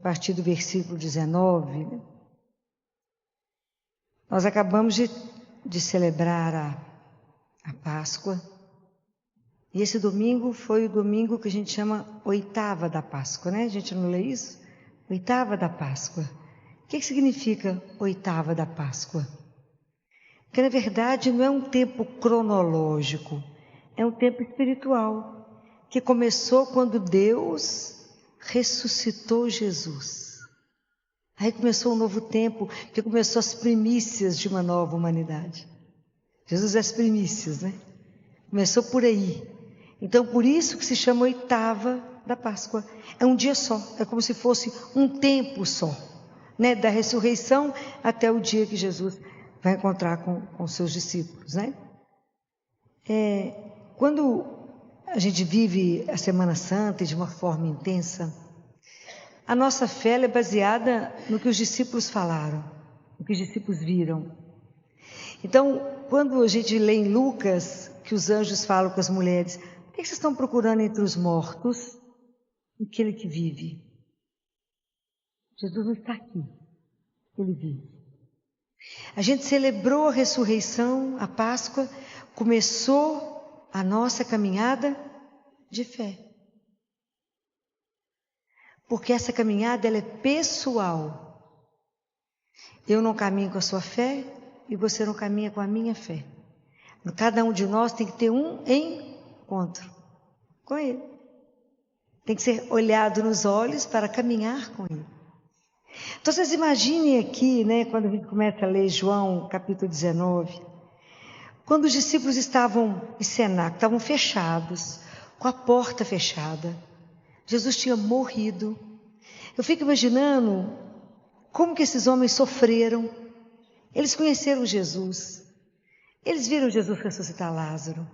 partir do versículo 19, né? Nós acabamos de celebrar a Páscoa, e esse domingo foi o domingo que a gente chama oitava da Páscoa, né? A gente não lê isso? Oitava da Páscoa. O que significa oitava da Páscoa? Que na verdade não é um tempo cronológico, é um tempo espiritual, que começou quando Deus ressuscitou Jesus. Aí começou um novo tempo, que começou as primícias de uma nova humanidade. Jesus é as primícias, né? Começou por aí. Então, por isso que se chama oitava da Páscoa. É um dia só, é como se fosse um tempo só, né? Da ressurreição até o dia que Jesus vai encontrar com seus discípulos, né? Quando a gente vive a Semana Santa de uma forma intensa, a nossa fé é baseada no que os discípulos falaram, no que os discípulos viram. Então, quando a gente lê em Lucas, que os anjos falam com as mulheres, o que vocês estão procurando entre os mortos? Aquele que vive. Jesus não está aqui, ele vive. A gente celebrou a ressurreição, a Páscoa, começou a nossa caminhada de fé. Porque essa caminhada ela é pessoal. Eu não caminho com a sua fé e você não caminha com a minha fé. Cada um de nós tem que ter um encontro com Ele. Tem que ser olhado nos olhos para caminhar com Ele. Então, vocês imaginem aqui, né, quando a gente começa a ler João, capítulo 19, quando os discípulos estavam em cenáculo, estavam fechados, com a porta fechada. Jesus tinha morrido. Eu fico imaginando como que esses homens sofreram. Eles conheceram Jesus. Eles viram Jesus ressuscitar Lázaro.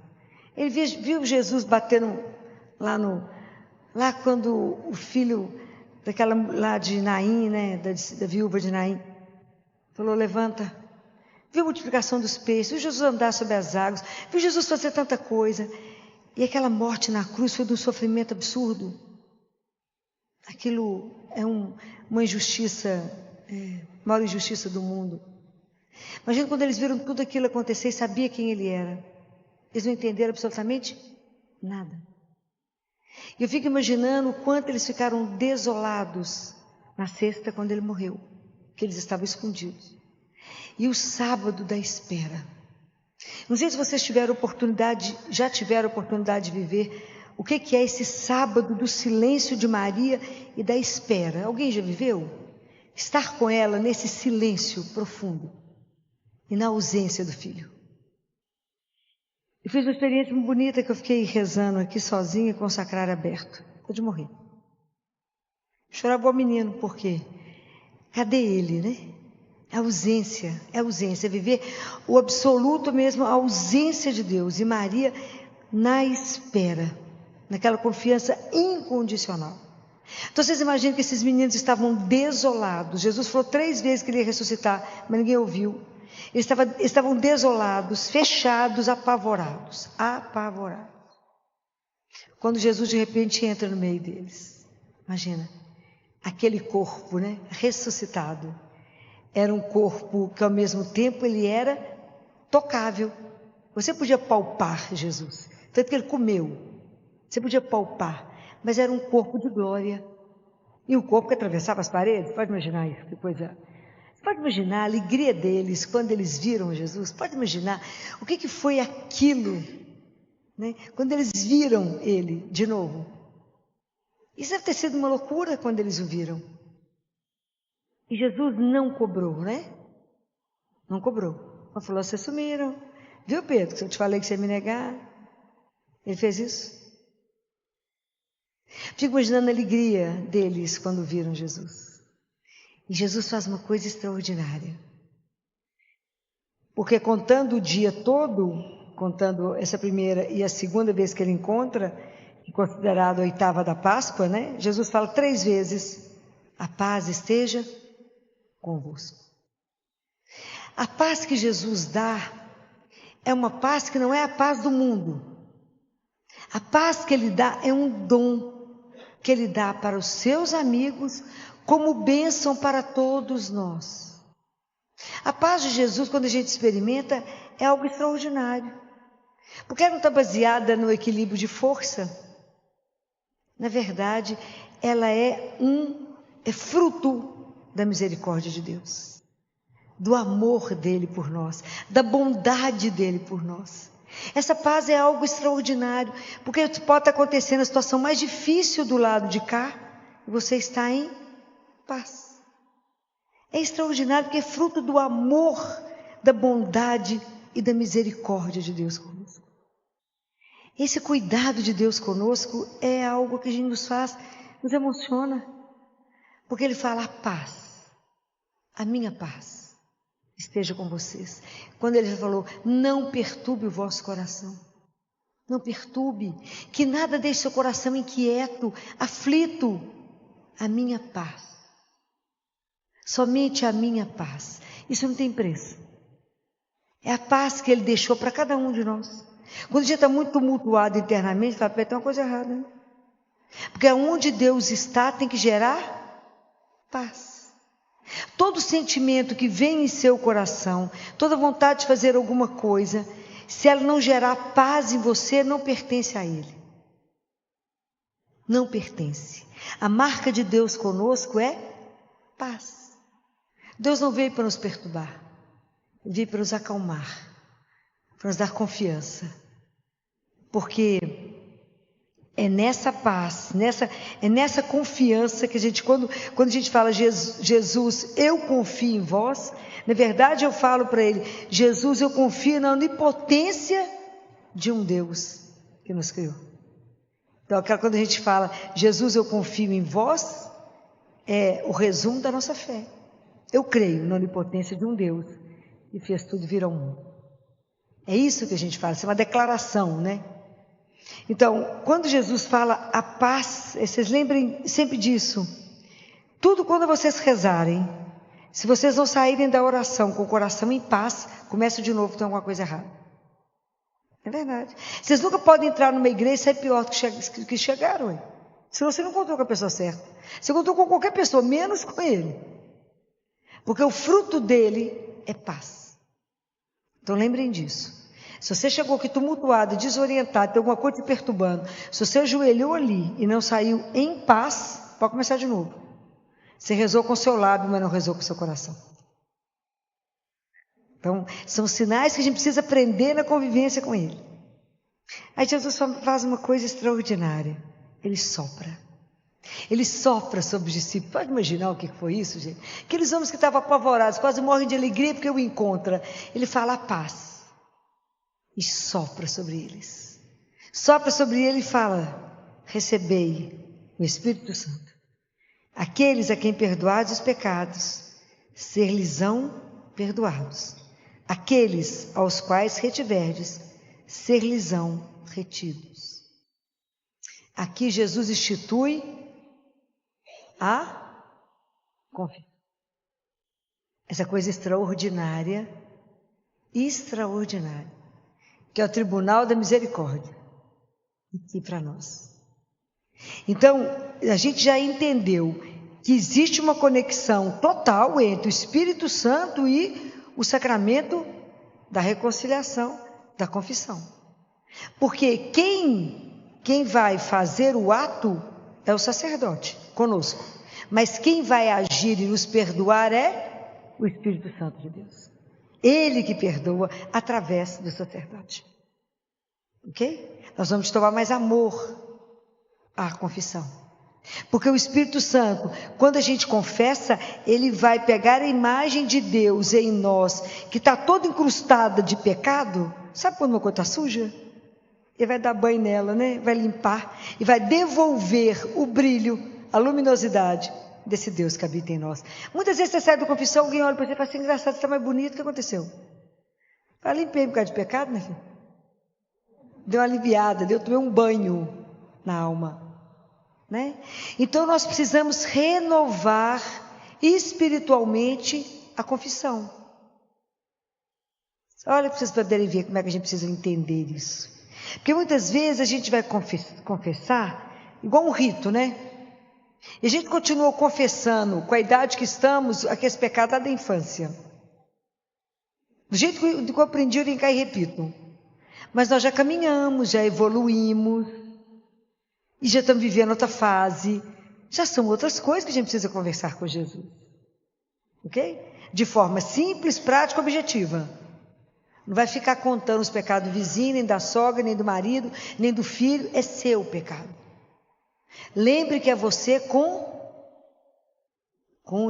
Ele viu Jesus batendo lá quando o filho daquela lá de Naim, né, da viúva de Naim, falou, levanta. Viu a multiplicação dos peixes, viu Jesus andar sobre as águas, viu Jesus fazer tanta coisa. E aquela morte na cruz foi de um sofrimento absurdo. Aquilo é uma injustiça, a maior injustiça do mundo. Imagina quando eles viram tudo aquilo acontecer e sabia quem ele era. Eles não entenderam absolutamente nada. E eu fico imaginando o quanto eles ficaram desolados na sexta, quando ele morreu, que eles estavam escondidos. E o sábado da espera. Não sei se vocês já tiveram oportunidade de viver o que é esse sábado do silêncio de Maria e da espera. Alguém já viveu? Estar com ela nesse silêncio profundo e na ausência do filho. Eu fiz uma experiência muito bonita que eu fiquei rezando aqui sozinha com o sacrário aberto. Pode morrer. Chorava igual menino, por quê? Cadê ele, né? É ausência, é viver o absoluto mesmo, a ausência de Deus. E Maria na espera, naquela confiança incondicional. Então vocês imaginam que esses meninos estavam desolados. Jesus falou 3 vezes que ele ia ressuscitar, mas ninguém ouviu. Eles estavam desolados, fechados, apavorados. Quando Jesus de repente entra no meio deles. Imagina, aquele corpo, né, ressuscitado. Era um corpo que ao mesmo tempo ele era tocável. Você podia palpar Jesus, tanto que ele comeu. Você podia palpar, mas era um corpo de glória. E um corpo que atravessava as paredes. Pode imaginar isso, que coisa. Você pode imaginar a alegria deles quando eles viram Jesus? Pode imaginar o que foi aquilo, né? Quando eles viram ele de novo. Isso deve ter sido uma loucura quando eles o viram. E Jesus não cobrou, né? Não cobrou. Ele falou, vocês sumiram. Viu, Pedro, que eu te falei que você ia me negar? Ele fez isso. Fico imaginando a alegria deles quando viram Jesus. E Jesus faz uma coisa extraordinária. Porque contando o dia todo, contando essa primeira e a segunda vez que ele encontra, considerado a oitava da Páscoa, né? Jesus fala 3 vezes, a paz esteja convosco. A paz que Jesus dá é uma paz que não é a paz do mundo. A paz que ele dá é um dom. que Ele dá para os seus amigos como bênção para todos nós. A paz de Jesus, quando a gente experimenta, é algo extraordinário. Porque ela não está baseada no equilíbrio de força. Na verdade, ela é fruto da misericórdia de Deus, do amor dele por nós, da bondade dele por nós. Essa paz é algo extraordinário, porque pode estar acontecendo a situação mais difícil do lado de cá, e você está em paz. É extraordinário porque é fruto do amor, da bondade e da misericórdia de Deus conosco. Esse cuidado de Deus conosco é algo que a gente nos emociona. Porque Ele fala: a paz, a minha paz esteja com vocês. Quando Ele falou: não perturbe o vosso coração. Não perturbe, que nada deixe seu coração inquieto, aflito. A minha paz. Somente a minha paz. Isso não tem preço. É a paz que Ele deixou para cada um de nós. Quando a gente está muito tumultuado internamente, fala: tem uma coisa errada, né? Porque onde Deus está tem que gerar paz. Todo sentimento que vem em seu coração, toda vontade de fazer alguma coisa, se ela não gerar paz em você, não pertence a Ele. Não pertence. A marca de Deus conosco é paz. Deus não veio para nos perturbar. Ele veio para nos acalmar, para nos dar confiança. Porque é nessa paz, nessa confiança que a gente, quando a gente fala: Jesus, eu confio em vós, na verdade eu falo para Ele: Jesus, eu confio na onipotência de um Deus que nos criou. Então, quando a gente fala: Jesus, eu confio em vós, é o resumo da nossa fé. Eu creio na onipotência de um Deus que fez tudo vir ao mundo. É isso que a gente fala, isso é uma declaração, né? Então, quando Jesus fala a paz, vocês lembrem sempre disso. Tudo quando vocês rezarem, se vocês não saírem da oração com o coração em paz, começa de novo, tem alguma coisa errada. É verdade. Vocês nunca podem entrar numa igreja e sair pior do que chegaram. Hein? Senão você não encontrou com a pessoa certa. Você encontrou com qualquer pessoa, menos com ele. Porque o fruto dele é paz. Então lembrem disso. Se você chegou aqui tumultuado, desorientado, tem alguma coisa te perturbando, se você ajoelhou ali e não saiu em paz, pode começar de novo. Você rezou com o seu lábio, mas não rezou com o seu coração. Então, são sinais que a gente precisa aprender na convivência com Ele. Aí Jesus faz uma coisa extraordinária. Ele sopra. Ele sopra sobre os discípulos. Pode imaginar o que foi isso, gente? Aqueles homens que estavam apavorados, quase morrem de alegria porque o encontra. Ele fala: a paz. E sopra sobre eles. Sopra sobre ele e fala: recebei o Espírito Santo. Aqueles a quem perdoados os pecados, ser-lhes-ão perdoados. Aqueles aos quais retiverdes, ser-lhes-ão retidos. Aqui Jesus institui a confiança. Essa coisa extraordinária, que é o tribunal da misericórdia, aqui para nós. Então, a gente já entendeu que existe uma conexão total entre o Espírito Santo e o sacramento da reconciliação, da confissão. Porque quem vai fazer o ato é o sacerdote, conosco. Mas quem vai agir e nos perdoar é o Espírito Santo de Deus. Ele que perdoa através do sacerdote. Ok? Nós vamos tomar mais amor à confissão. Porque o Espírito Santo, quando a gente confessa, ele vai pegar a imagem de Deus em nós, que está toda incrustada de pecado. Sabe quando uma coisa está suja? Ele vai dar banho nela, né? Vai limpar e vai devolver o brilho, a luminosidade desse Deus que habita em nós. Muitas vezes você sai da confissão, alguém olha para você e fala assim: engraçado, você está mais bonito, o que aconteceu? Eu limpei por causa de pecado, né, filho? Deu uma aliviada, tomei um banho na alma, né? Então nós precisamos renovar espiritualmente a confissão. Olha para vocês poderem ver como é que a gente precisa entender isso. Porque muitas vezes a gente vai confessar igual um rito, né? E a gente continua confessando, com a idade que estamos, aqueles pecados lá da infância. Do jeito que eu aprendi, eu vim cá e repito. Mas nós já caminhamos, já evoluímos, e já estamos vivendo outra fase. Já são outras coisas que a gente precisa conversar com Jesus. Ok? De forma simples, prática, objetiva. Não vai ficar contando os pecados do vizinho, nem da sogra, nem do marido, nem do filho. É seu pecado. Lembre que é você com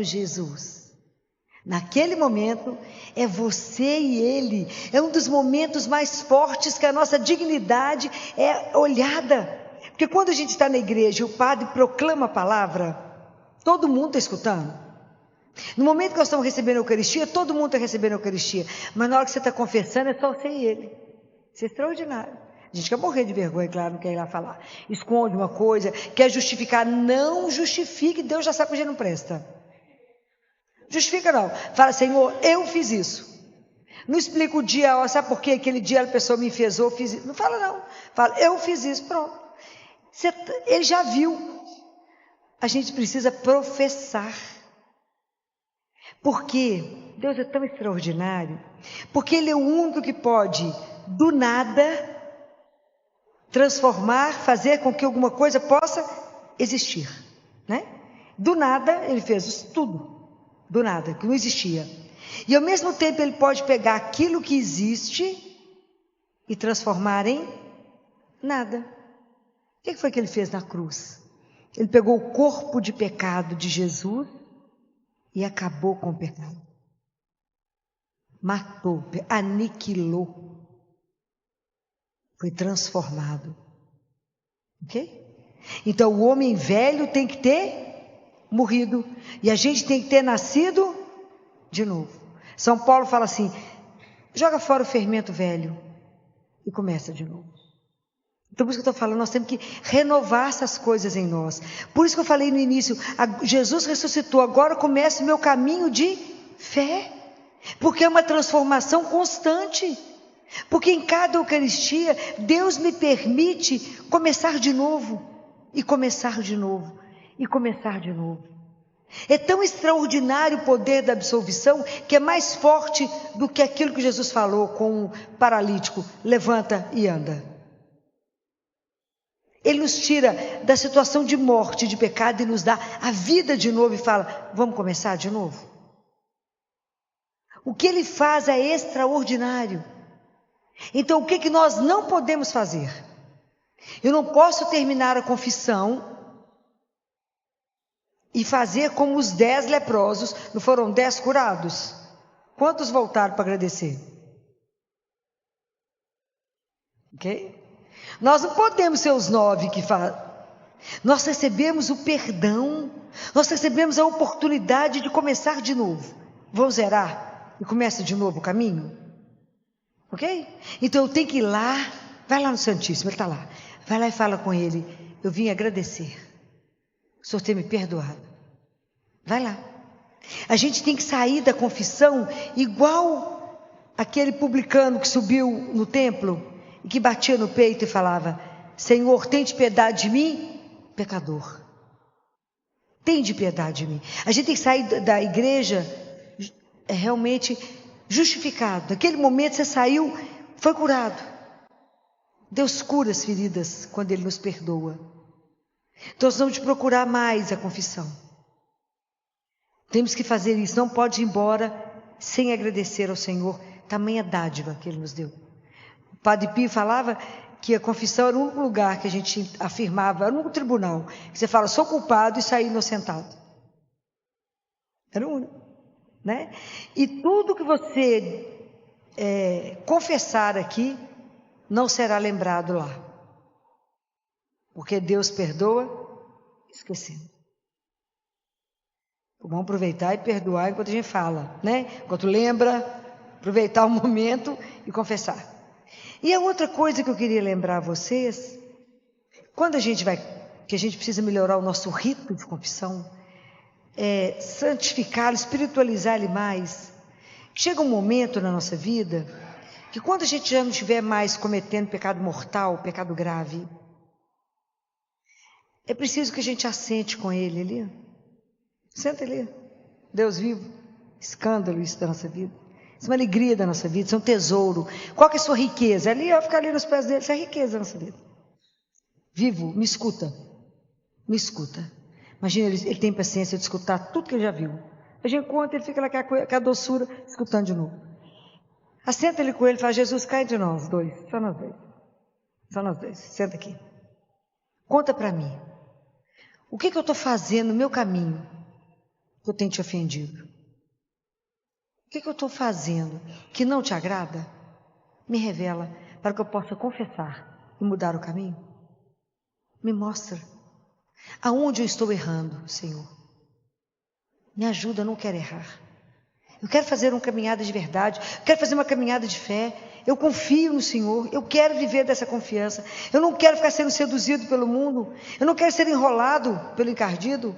Jesus. Naquele momento, é você e Ele. É um dos momentos mais fortes que a nossa dignidade é olhada. Porque quando a gente está na igreja e o padre proclama a palavra, todo mundo está escutando. No momento que nós estamos recebendo a Eucaristia, todo mundo está recebendo a Eucaristia. Mas na hora que você está confessando, é só você e Ele. Isso é extraordinário. A gente quer morrer de vergonha, claro, não quer ir lá falar. Esconde uma coisa, quer justificar. Não justifique, Deus já sabe que a gente não presta. Justifica não. Fala, Senhor, eu fiz isso. Não explica o dia, ó, sabe por quê? Aquele dia a pessoa me enfesou, eu fiz isso. Não fala não. Fala, eu fiz isso, pronto. Ele já viu. A gente precisa professar. Porque Deus é tão extraordinário. Porque Ele é o único que pode, do nada, transformar, fazer com que alguma coisa possa existir. Né? Do nada, Ele fez isso tudo. Do nada, que não existia. E ao mesmo tempo Ele pode pegar aquilo que existe e transformar em nada. O que foi que Ele fez na cruz? Ele pegou o corpo de pecado de Jesus e acabou com o pecado. Matou, aniquilou. Foi transformado. Ok? Então o homem velho tem que ter morrido. E a gente tem que ter nascido de novo. São Paulo fala assim, joga fora o fermento velho e começa de novo. Então por isso que eu estou falando, nós temos que renovar essas coisas em nós. Por isso que eu falei no início, Jesus ressuscitou, agora começa o meu caminho de fé. Porque é uma transformação constante. Porque em cada Eucaristia, Deus me permite começar de novo. E começar de novo. E começar de novo. É tão extraordinário o poder da absolvição, que é mais forte do que aquilo que Jesus falou com o paralítico, levanta e anda. Ele nos tira da situação de morte, de pecado, e nos dá a vida de novo e fala, vamos começar de novo? O que Ele faz é extraordinário. Então o que nós não podemos fazer? Eu não posso terminar a confissão e fazer como os 10 leprosos. Não foram 10 curados? Quantos voltaram para agradecer? Ok? Nós não podemos ser os 9 que fazem. Nós recebemos o perdão. Nós recebemos a oportunidade de começar de novo. Vamos zerar e começa de novo o caminho? Ok? Então eu tenho que ir lá. Vai lá no Santíssimo, ele está lá. Vai lá e fala com ele. Eu vim agradecer. O Senhor tem me perdoado. Vai lá. A gente tem que sair da confissão igual aquele publicano que subiu no templo e que batia no peito e falava, Senhor, tem de piedade de mim, pecador. Tem de piedade de mim. A gente tem que sair da igreja realmente justificado. Naquele momento você saiu, foi curado. Deus cura as feridas quando Ele nos perdoa. Então nós vamos procurar mais a confissão. Temos que fazer isso, não pode ir embora sem agradecer ao Senhor, tamanha dádiva que Ele nos deu. O Padre Pio falava que a confissão era o único lugar que a gente afirmava, era o único tribunal, que você fala, sou culpado e saí inocentado. Era o único, né? E tudo que você confessar aqui, não será lembrado lá. Porque Deus perdoa, esquecendo. Vamos aproveitar e perdoar enquanto a gente fala, né? Enquanto lembra, aproveitar o momento e confessar. E a outra coisa que eu queria lembrar a vocês, quando que a gente precisa melhorar o nosso rito de confissão, santificá-lo, espiritualizar ele mais. Chega um momento na nossa vida que quando a gente já não estiver mais cometendo pecado mortal, pecado grave, É preciso que a gente assente com Ele ali. Senta ali. Deus vivo. Escândalo isso da nossa vida. Isso é uma alegria da nossa vida, isso é um tesouro. Qual que é a sua riqueza? Ali, ficar ali nos pés dele, isso é a riqueza da nossa vida. Vivo, me escuta. Me escuta. Imagina, ele tem paciência de escutar tudo que ele já viu. A gente conta, ele fica lá com a doçura, escutando de novo. Assenta ele com ele e fala, Jesus, cai de nós dois. Só nós dois. Só nós dois. Senta aqui. Conta para mim. O que eu estou fazendo no meu caminho que eu tenho te ofendido? O que eu estou fazendo que não te agrada? Me revela para que eu possa confessar e mudar o caminho. Me mostra. Aonde eu estou errando, Senhor? Me ajuda, eu não quero errar. Eu quero fazer uma caminhada de verdade. Eu quero fazer uma caminhada de fé. Eu confio no Senhor. Eu quero viver dessa confiança. Eu não quero ficar sendo seduzido pelo mundo. Eu não quero ser enrolado pelo encardido.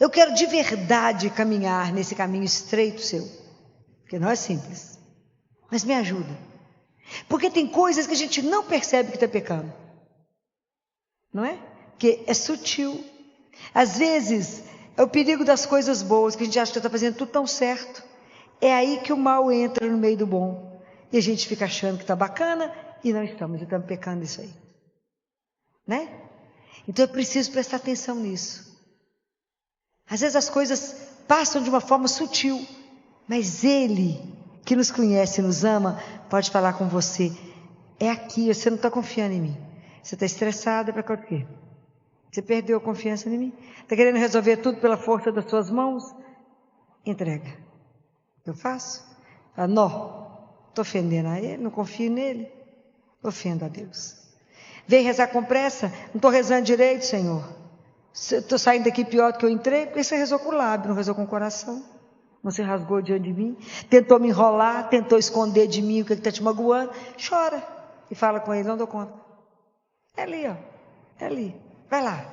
Eu quero de verdade caminhar nesse caminho estreito seu. Porque não é simples. Mas me ajuda. Porque tem coisas que a gente não percebe que está pecando. Não é? Porque é sutil. Às vezes, é o perigo das coisas boas, que a gente acha que está fazendo tudo tão certo. É aí que o mal entra no meio do bom. E a gente fica achando que está bacana e não estamos pecando nisso aí. Né? Então é preciso prestar atenção nisso. Às vezes as coisas passam de uma forma sutil, mas Ele, que nos conhece e nos ama, pode falar com você. É aqui, você não está confiando em mim. Você está estressada para quê? Você perdeu a confiança em mim? Está querendo resolver tudo pela força das suas mãos? Entrega. Eu faço? Não, estou ofendendo a Ele, não confio nele. Ofendo a Deus. Vem rezar com pressa? Não estou rezando direito, Senhor. Estou saindo daqui pior do que eu entrei, porque você rezou com o lábio, não rezou com o coração. Não se rasgou diante de mim. Tentou me enrolar, tentou esconder de mim o que está te magoando. Chora e fala com Ele, não dou conta. É ali, ó. É ali. Vai lá.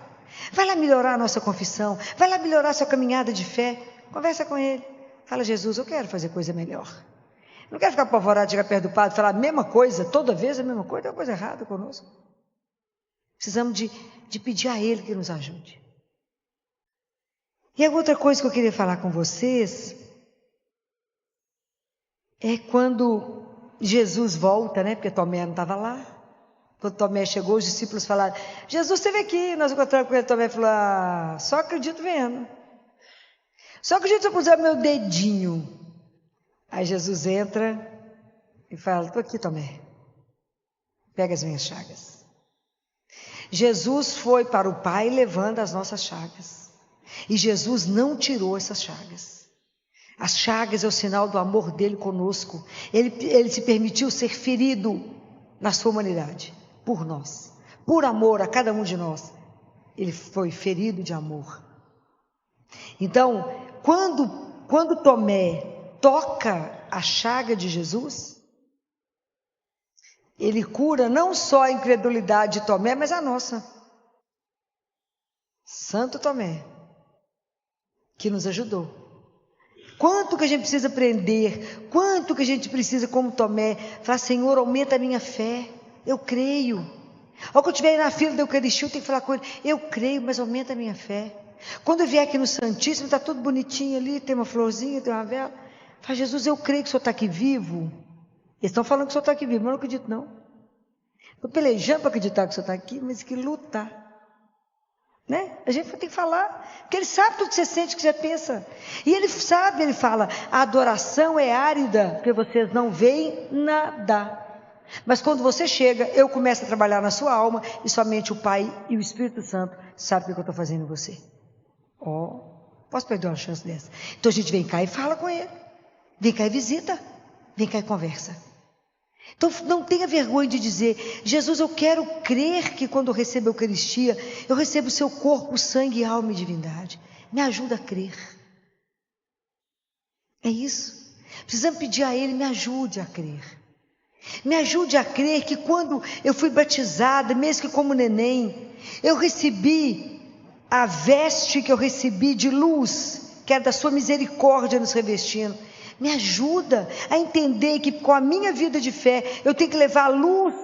Vai lá melhorar a nossa confissão. Vai lá melhorar a sua caminhada de fé. Conversa com Ele. Fala, Jesus, eu quero fazer coisa melhor. Não quero ficar apavorado, chegar perto do padre e falar a mesma coisa, toda vez a mesma coisa. Tem uma coisa errada conosco. Precisamos de pedir a Ele que nos ajude. E a outra coisa que eu queria falar com vocês é quando Jesus volta, né? Porque Tomé não estava lá. Quando Tomé chegou, os discípulos falaram, Jesus esteve aqui. Nós encontramos com ele. Tomé falou, só acredito vendo. Só acredito se eu puser meu dedinho. Aí Jesus entra e fala, estou aqui, Tomé. Pega as minhas chagas. Jesus foi para o Pai levando as nossas chagas. E Jesus não tirou essas chagas. As chagas é o sinal do amor dele conosco. Ele se permitiu ser ferido na sua humanidade, por nós. Por amor a cada um de nós. Ele foi ferido de amor. Então, quando Tomé toca a chaga de Jesus, ele cura não só a incredulidade de Tomé, mas a nossa. Santo Tomé, que nos ajudou. Quanto que a gente precisa aprender, quanto que a gente precisa, como Tomé, falar, Senhor, aumenta a minha fé, eu creio. Ao que eu estiver na fila da Eucaristia, eu tenho que falar com ele, eu creio, mas aumenta a minha fé. Quando eu vier aqui no Santíssimo, está tudo bonitinho ali, tem uma florzinha, tem uma vela. Fala, Jesus, eu creio que o Senhor está aqui vivo. Eles estão falando que o Senhor está aqui vivo, mas eu não acredito não. Estou pelejando para acreditar que o Senhor está aqui, mas que luta. Né? A gente tem que falar, porque Ele sabe tudo que você sente, que você pensa. E Ele sabe, Ele fala, a adoração é árida, porque vocês não veem nada. Mas quando você chega, eu começo a trabalhar na sua alma, e somente o Pai e o Espírito Santo sabem o que eu estou fazendo em você. Posso perder uma chance dessa? Então a gente vem cá e fala com Ele. Vem cá e visita. Vem cá e conversa. Então não tenha vergonha de dizer, Jesus, eu quero crer que quando eu recebo a Eucaristia, eu recebo o seu corpo, sangue, alma e divindade. Me ajuda a crer. É isso. Precisamos pedir a Ele, me ajude a crer. Me ajude a crer que quando eu fui batizada, mesmo que como neném, eu recebi a veste que eu recebi de luz, que era da sua misericórdia nos revestindo. Me ajuda a entender que com a minha vida de fé, eu tenho que levar a luz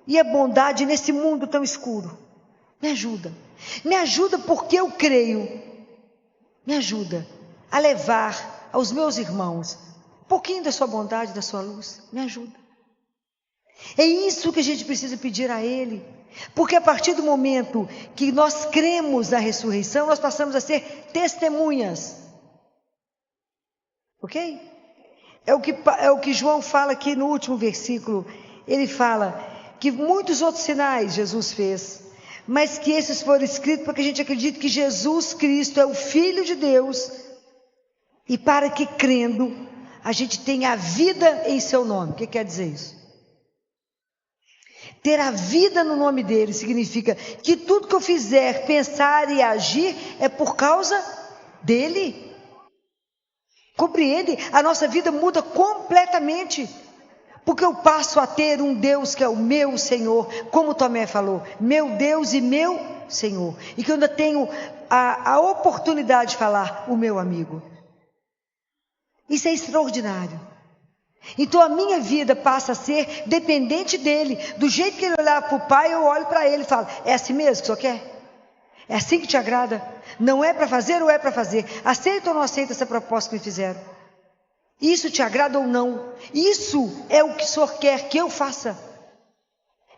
e a bondade nesse mundo tão escuro. Me ajuda. Me ajuda porque eu creio. Me ajuda a levar aos meus irmãos um pouquinho da sua bondade, da sua luz. Me ajuda. É isso que a gente precisa pedir a Ele. Porque a partir do momento que nós cremos na ressurreição, nós passamos a ser testemunhas. Ok? É o que João fala aqui no último versículo. Ele fala que muitos outros sinais Jesus fez, mas que esses foram escritos para que a gente acredite que Jesus Cristo é o Filho de Deus, e para que crendo a gente tenha a vida em seu nome. O que quer dizer isso? Ter a vida no nome dele significa que tudo que eu fizer, pensar e agir é por causa dele. Compreende? A nossa vida muda completamente, porque eu passo a ter um Deus que é o meu Senhor, como Tomé falou, meu Deus e meu Senhor, e que eu ainda tenho a oportunidade de falar, o meu amigo. Isso é extraordinário. Então a minha vida passa a ser dependente dele. Do jeito que ele olhar para o Pai, eu olho para ele e falo, é assim mesmo que o senhor quer? É assim que te agrada? Não é para fazer ou é para fazer? Aceita ou não aceita essa proposta que me fizeram? Isso te agrada ou não? Isso é o que o Senhor quer que eu faça.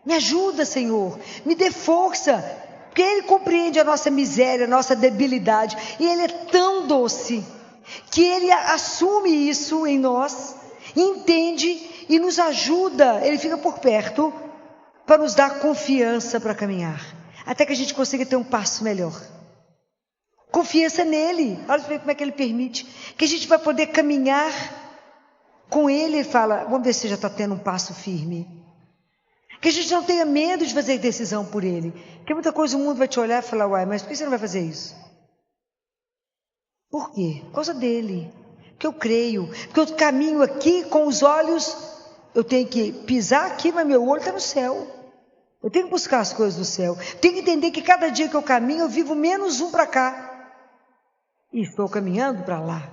Me ajuda, Senhor, me dê força, porque Ele compreende a nossa miséria, a nossa debilidade, e Ele é tão doce, que Ele assume isso em nós, entende e nos ajuda. Ele fica por perto para nos dar confiança para caminhar, até que a gente consiga ter um passo melhor. Confiança nele. Olha como é que ele permite que a gente vai poder caminhar com ele. Ele fala, vamos ver se já está tendo um passo firme, que a gente não tenha medo de fazer decisão por ele, porque muita coisa o mundo vai te olhar e falar, uai, mas por que você não vai fazer isso? Por quê? Por causa dele, porque eu creio, porque eu caminho aqui com os olhos, eu tenho que pisar aqui, mas meu olho está no céu. Eu tenho que buscar as coisas do céu. Tenho que entender que cada dia que eu caminho, eu vivo menos um para cá. E estou caminhando para lá.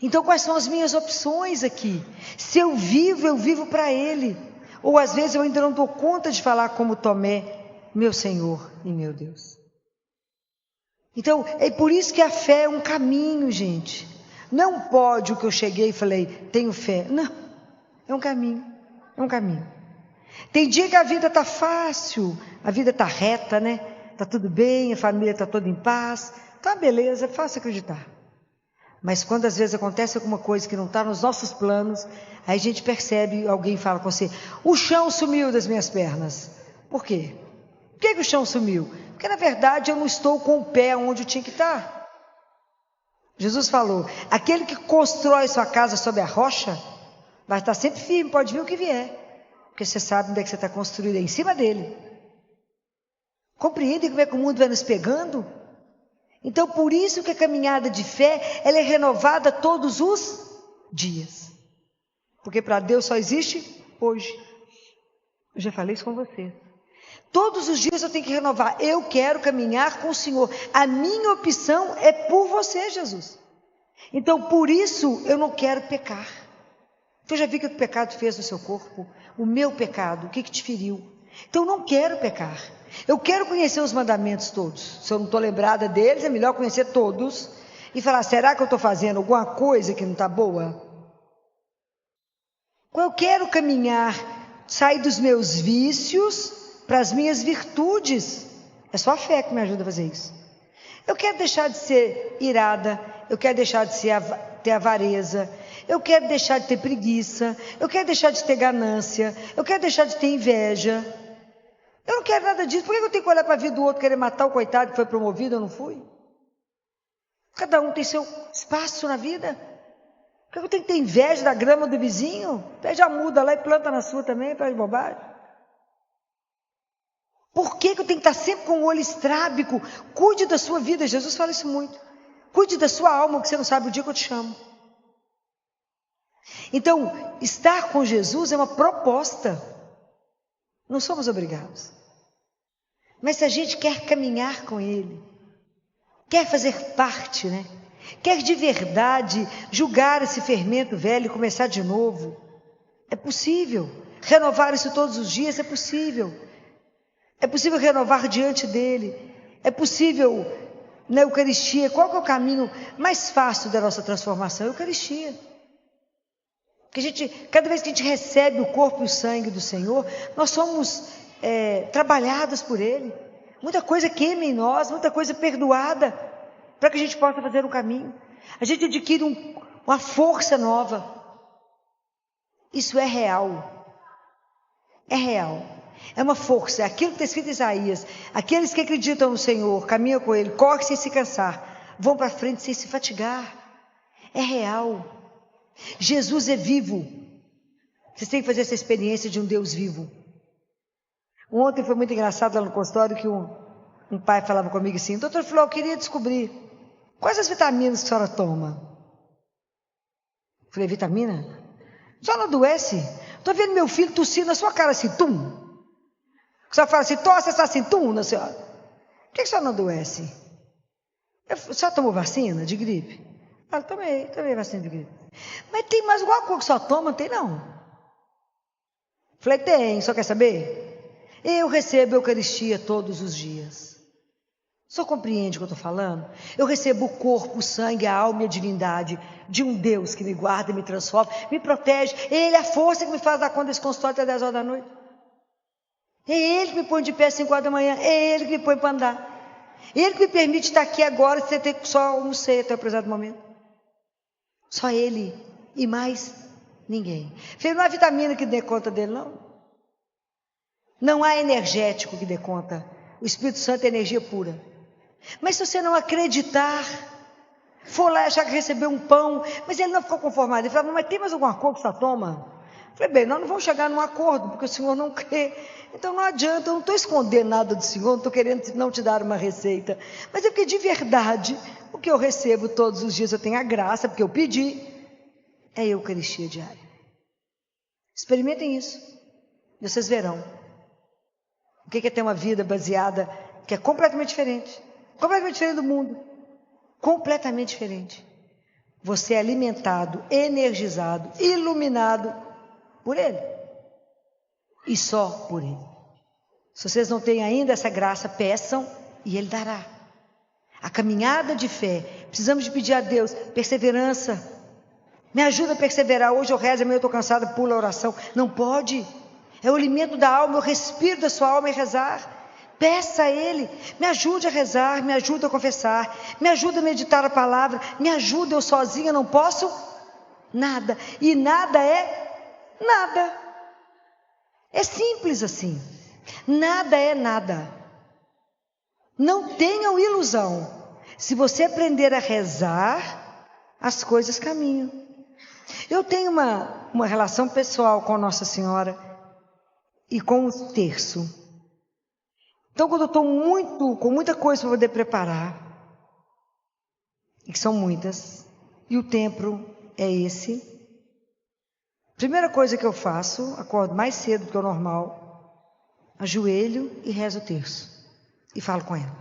Então, quais são as minhas opções aqui? Se eu vivo para Ele. Ou às vezes eu ainda não dou conta de falar como Tomé, meu Senhor e meu Deus. Então, é por isso que a fé é um caminho, gente. Não é um pódio que eu cheguei e falei, tenho fé. Não, é um caminho. É um caminho. Tem dia que a vida está fácil, a vida está reta, né? Está tudo bem, a família está toda em paz. Tá, beleza, é fácil acreditar. Mas quando às vezes acontece alguma coisa que não está nos nossos planos, aí a gente percebe, alguém fala com você, o chão sumiu das minhas pernas. Por quê? Por que o chão sumiu? Porque na verdade eu não estou com o pé onde eu tinha que estar. Jesus falou, aquele que constrói sua casa sobre a rocha, vai estar sempre firme, pode vir o que vier. Porque você sabe onde é que você está construído, é em cima dele. Compreende como é que o mundo vai nos pegando? Então, por isso que a caminhada de fé, ela é renovada todos os dias. Porque para Deus só existe hoje. Eu já falei isso com você. Todos os dias eu tenho que renovar. Eu quero caminhar com o Senhor. A minha opção é por você, Jesus. Então, por isso, eu não quero pecar. Então, já vi o que o pecado fez no seu corpo? O meu pecado, o que te feriu? Então, eu não quero pecar. Eu quero conhecer os mandamentos todos. Se eu não estou lembrada deles, é melhor conhecer todos e falar, será que eu estou fazendo alguma coisa que não está boa? Eu quero caminhar, sair dos meus vícios para as minhas virtudes. É só a fé que me ajuda a fazer isso. Eu quero deixar de ser irada, eu quero deixar de ter avareza, eu quero deixar de ter preguiça, eu quero deixar de ter ganância, eu quero deixar de ter inveja. Eu não quero nada disso. Por que eu tenho que olhar para a vida do outro, querer matar o coitado que foi promovido, eu não fui? Cada um tem seu espaço na vida. Por que eu tenho que ter inveja da grama do vizinho? Até já muda lá e planta na sua também, faz bobagem. Por que eu tenho que estar sempre com o olho estrábico? Cuide da sua vida, Jesus fala isso muito. Cuide da sua alma, que você não sabe o dia que eu te chamo. Então, estar com Jesus é uma proposta. Não somos obrigados. Mas se a gente quer caminhar com Ele, quer fazer parte, né? Quer de verdade julgar esse fermento velho e começar de novo, é possível. Renovar isso todos os dias é possível. É possível renovar diante dele. É possível, na Eucaristia, qual que é o caminho mais fácil da nossa transformação? A Eucaristia. Porque cada vez que a gente recebe o corpo e o sangue do Senhor, nós somos trabalhadas por Ele. Muita coisa queima em nós, muita coisa perdoada, para que a gente possa fazer um caminho. A gente adquire uma força nova. Isso é real. É real. É uma força, é aquilo que está escrito em Isaías. Aqueles que acreditam no Senhor, caminham com Ele, correm sem se cansar, vão para frente sem se fatigar. É real. Jesus é vivo. Vocês têm que fazer essa experiência de um Deus vivo. Ontem foi muito engraçado lá no consultório que um pai falava comigo assim: doutor Flor, eu queria descobrir quais as vitaminas que a senhora toma. Eu falei: vitamina? A senhora não adoece? Estou vendo meu filho tossindo na sua cara assim, tum. A senhora fala assim, tosse essa assim, tum, na senhora. Por que a senhora não adoece? A senhora tomou vacina de gripe? Eu falei: tomei vacina de gripe. Mas tem mais alguma coisa que a senhora toma? Não tem não. Eu falei: tem, só quer saber? Eu recebo a Eucaristia todos os dias. O senhor compreende o que eu estou falando? Eu recebo o corpo, o sangue, a alma e a divindade de um Deus que me guarda, me transforma, me protege. Ele é a força que me faz dar conta desse consultório até 10 horas da noite. É Ele que me põe de pé às 5 horas da manhã. É Ele que me põe para andar. É Ele que me permite estar aqui agora, sem ter só almocei até o presente momento. Só Ele e mais ninguém. Não há vitamina que dê conta dele, não. Não há energético que dê conta. O Espírito Santo é energia pura. Mas se você não acreditar, for lá achar que recebeu um pão, mas ele não ficou conformado. Ele falou: mas tem mais alguma coisa que você toma? Eu falei: bem, nós não vamos chegar num acordo, porque o Senhor não crê. Então não adianta, eu não estou escondendo nada do Senhor, não estou querendo não te dar uma receita. Mas é porque de verdade, o que eu recebo todos os dias, eu tenho a graça, porque eu pedi, é a Eucaristia diária. Experimentem isso, e vocês verão. O que é ter uma vida baseada, que é completamente diferente do mundo, completamente diferente. Você é alimentado, energizado, iluminado por Ele, e só por Ele. Se vocês não têm ainda essa graça, peçam e Ele dará. A caminhada de fé, precisamos de pedir a Deus perseverança. Me ajuda a perseverar. Hoje eu rezo, amanhã eu estou cansada, pula a oração. Não pode. É o alimento da alma, o respiro da sua alma é rezar. Peça a Ele, me ajude a rezar, me ajude a confessar, me ajude a meditar a palavra, me ajude, eu sozinha não posso nada. E nada é nada. É simples assim. Nada é nada. Não tenham ilusão. Se você aprender a rezar, as coisas caminham. Eu tenho uma relação pessoal com Nossa Senhora e com o terço. Então, quando eu estou com muita coisa para poder preparar, e que são muitas, e o tempo é esse, primeira coisa que eu faço, acordo mais cedo do que o normal, ajoelho e rezo o terço, e falo com ela.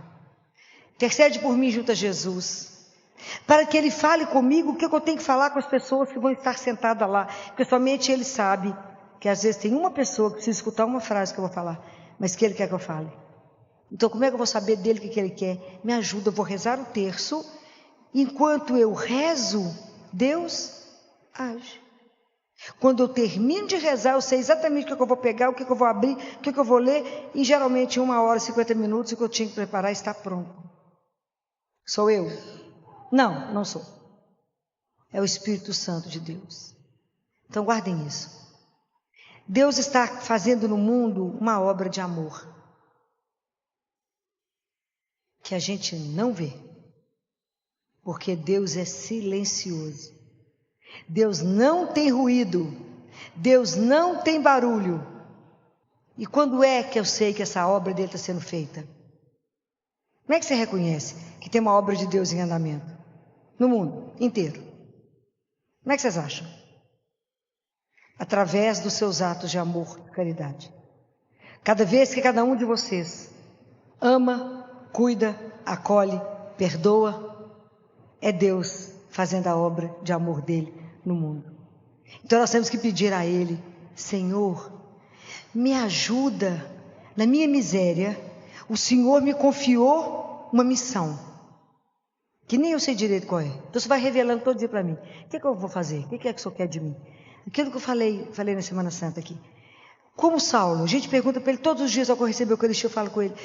Intercede por mim junto a Jesus, para que Ele fale comigo o que eu tenho que falar com as pessoas que vão estar sentadas lá, porque somente Ele sabe que às vezes tem uma pessoa que precisa escutar uma frase que eu vou falar, mas que Ele quer que eu fale. Então, como é que eu vou saber dele o que Ele quer? Me ajuda, eu vou rezar o terço. Enquanto eu rezo, Deus age. Quando eu termino de rezar, eu sei exatamente o que eu vou pegar, o que eu vou abrir, o que eu vou ler. E geralmente 1 hora e 50 minutos, o que eu tinha que preparar está pronto. Sou eu? Não, não sou. É o Espírito Santo de Deus. Então guardem isso. Deus está fazendo no mundo uma obra de amor que a gente não vê, porque Deus é silencioso. Deus não tem ruído, Deus não tem barulho. E quando é que eu sei que essa obra dele está sendo feita? Como é que você reconhece que tem uma obra de Deus em andamento? No mundo inteiro. Como é que vocês acham? Através dos seus atos de amor e caridade. Cada vez que cada um de vocês ama, cuida, acolhe, perdoa, é Deus fazendo a obra de amor dele no mundo. Então nós temos que pedir a Ele: Senhor, me ajuda na minha miséria, o Senhor me confiou uma missão, que nem eu sei direito qual é. Então você vai revelando todo dia para mim. O que é que eu vou fazer? O que é que o Senhor quer de mim? Aquilo que eu falei na Semana Santa aqui. Como Saulo, a gente pergunta para ele todos os dias ao receber a Eucaristia, eu falo com ele: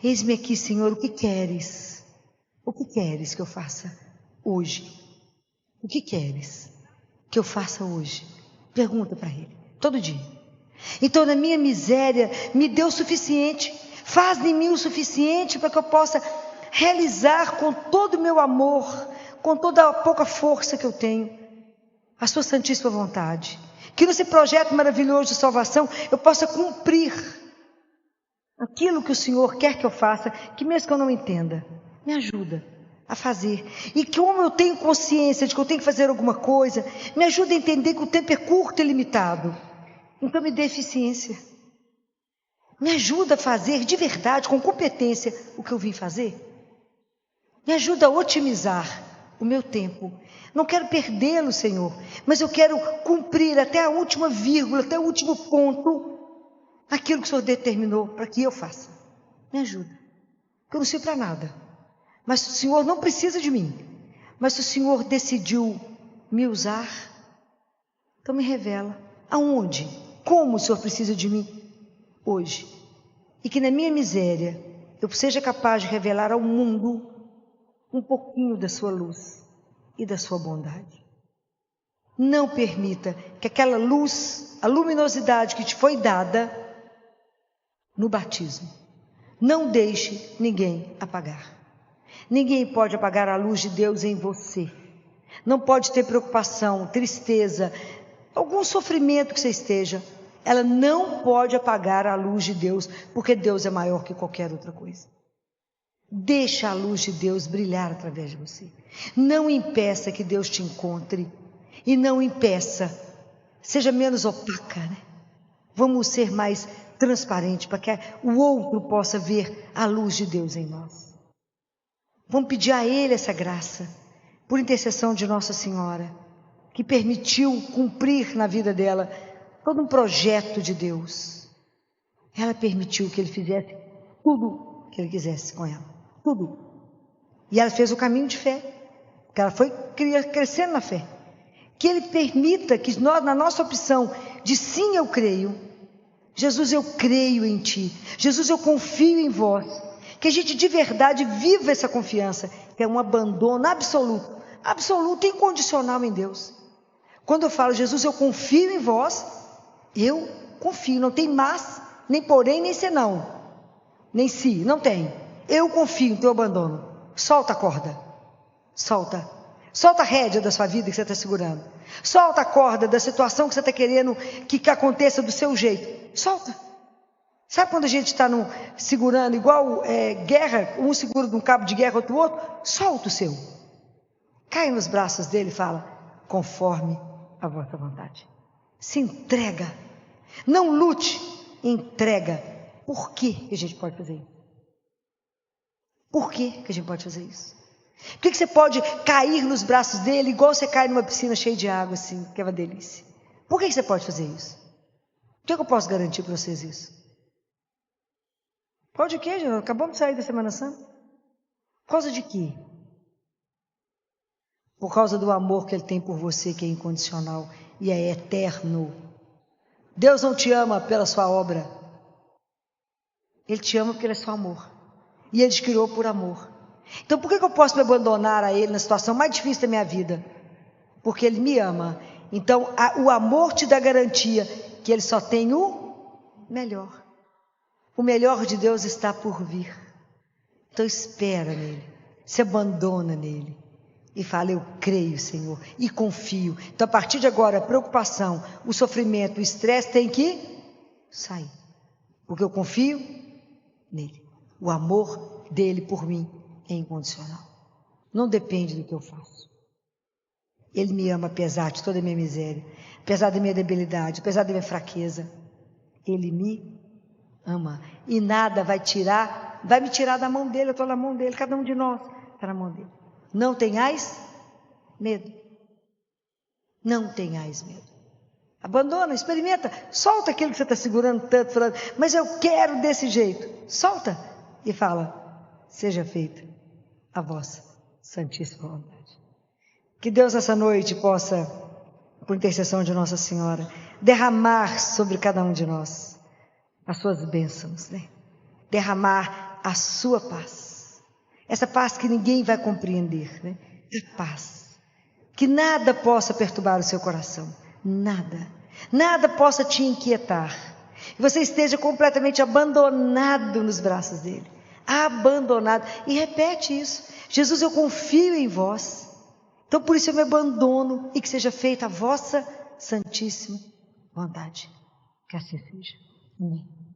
eis-me aqui, Senhor, o que queres? O que queres que eu faça hoje? O que queres que eu faça hoje? Pergunta para ele, todo dia. Então, na minha miséria, me dê o suficiente. Faz em mim o suficiente para que eu possa realizar com todo o meu amor, com toda a pouca força que eu tenho, a sua santíssima vontade. Que nesse projeto maravilhoso de salvação eu possa cumprir aquilo que o Senhor quer que eu faça, que mesmo que eu não entenda, me ajuda a fazer. E que, como eu tenho consciência de que eu tenho que fazer alguma coisa, me ajuda a entender que o tempo é curto e limitado. Então me dê eficiência. Me ajuda a fazer de verdade, com competência, o que eu vim fazer. Me ajuda a otimizar o meu tempo. Não quero perdê-lo, Senhor, mas eu quero cumprir até a última vírgula, até o último ponto, aquilo que o Senhor determinou para que eu faça. Me ajuda. Eu não sei para nada, mas o Senhor não precisa de mim. Mas se o Senhor decidiu me usar, então me revela aonde, como o Senhor precisa de mim hoje. E que na minha miséria eu seja capaz de revelar ao mundo um pouquinho da sua luz e da sua bondade. Não permita que aquela luz, a luminosidade que te foi dada no batismo, não deixe ninguém apagar. Ninguém pode apagar a luz de Deus em você. Não pode ter preocupação, tristeza, algum sofrimento que você esteja. Ela não pode apagar a luz de Deus, porque Deus é maior que qualquer outra coisa. Deixa a luz de Deus brilhar através de você. Não impeça que Deus te encontre. E não impeça. Seja menos opaca, né? Vamos ser mais transparentes para que o outro possa ver a luz de Deus em nós. Vamos pedir a Ele essa graça, por intercessão de Nossa Senhora, que permitiu cumprir na vida dela todo um projeto de Deus. Ela permitiu que Ele fizesse tudo que Ele quisesse com ela. Tudo. E ela fez o caminho de fé, porque ela foi crescendo na fé. Que Ele permita que nós, na nossa opção de sim, eu creio, Jesus, eu creio em Ti, Jesus, eu confio em Vós, que a gente de verdade viva essa confiança, que é um abandono absoluto, absoluto e incondicional em Deus. Quando eu falo, Jesus, eu confio em Vós, eu confio, não tem mas, nem porém, nem senão, nem se, não tem. Eu confio em teu abandono. Solta a corda. Solta. Solta a rédea da sua vida que você está segurando. Solta a corda da situação que você está querendo que aconteça do seu jeito. Solta. Sabe quando a gente está segurando igual guerra, um segura de um cabo de guerra, outro outro? Solta o seu. Cai nos braços dele e fala: conforme a vossa vontade. Se entrega. Não lute, entrega. Por que a gente pode fazer isso? Por que a gente pode fazer isso? Por que você pode cair nos braços dele igual você cai numa piscina cheia de água, assim, que é uma delícia? Por que você pode fazer isso? Por que eu posso garantir para vocês isso? Pode o quê, gente? Acabamos de sair da Semana Santa. Por causa de quê? Por causa do amor que Ele tem por você, que é incondicional e é eterno. Deus não te ama pela sua obra. Ele te ama porque Ele é seu amor. E Ele te criou por amor. Então por que eu posso me abandonar a Ele na situação mais difícil da minha vida? Porque Ele me ama. Então o amor te dá garantia que Ele só tem o melhor. O melhor de Deus está por vir. Então espera nele. Se abandona nele. E fala: eu creio, Senhor, e confio. Então a partir de agora a preocupação, o sofrimento, o estresse tem que sair. Porque eu confio nele. O amor dele por mim é incondicional. Não depende do que eu faço. Ele me ama apesar de toda a minha miséria, apesar da minha debilidade, apesar da minha fraqueza. Ele me ama. E nada vai me tirar da mão dele. Eu estou na mão dele, cada um de nós está na mão dele. Não tenhais medo. Não tenhais medo. Abandona, experimenta, solta aquilo que você está segurando tanto, falando, mas eu quero desse jeito. Solta e fala, seja feita a vossa santíssima vontade. Que Deus essa noite possa, por intercessão de Nossa Senhora, derramar sobre cada um de nós as suas bênçãos, né? Derramar a sua paz. Essa paz que ninguém vai compreender, né? A paz. Que nada possa perturbar o seu coração. Nada. Nada possa te inquietar. Que você esteja completamente abandonado nos braços dele. Abandonado. E repete isso. Jesus, eu confio em vós. Então por isso eu me abandono e que seja feita a vossa santíssima vontade. Que assim seja. Amém.